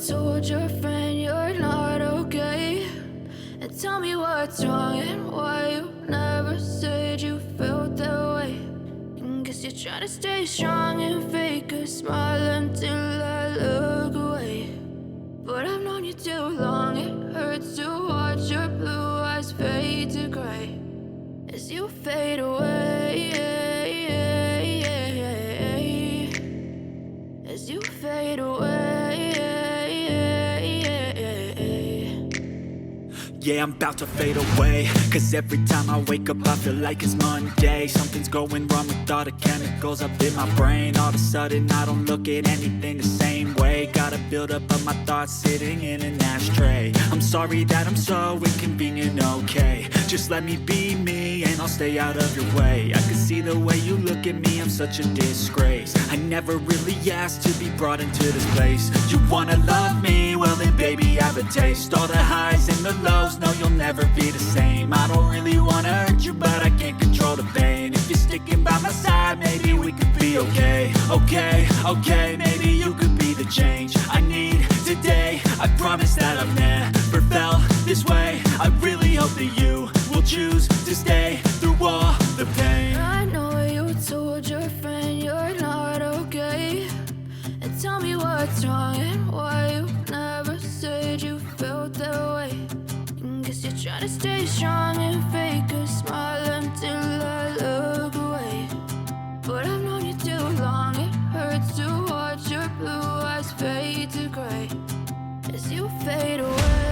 told your friend you're not okay? And tell me what's wrong and why you never said you felt that way. And guess you're trying to stay strong and fake a smile until I look away. But I've known you too long, it hurts to watch your blue eyes fade to gray as you fade away, as you fade away. Yeah, I'm about to fade away, cause every time I wake up I feel like it's Monday. Something's going wrong with all the chemicals up in my brain. All of a sudden I don't look at anything the same way. Gotta build up of my thoughts sitting in an ashtray. I'm sorry that I'm so inconvenient, okay? Just let me be me and I'll stay out of your way. I can see the way you look at me, I'm such a disgrace. I never really asked to be brought into this place. You wanna love me? Well then baby have a taste. All the highs and the lows, no you'll never be the same. I don't really wanna hurt you but I can't control the pain. If you're sticking by my side maybe we could be okay. Okay, maybe you could be the change I need today. I promise that I've never felt this way. I really hope that you will choose to stay through all the pain. I know you told your friend you're not okay. And tell me what's wrong and why you never said you felt that way. And guess you're trying to stay strong and fake a smile until I look away. But I've known you too long, it hurts to watch your blue eyes fade to gray as you fade away.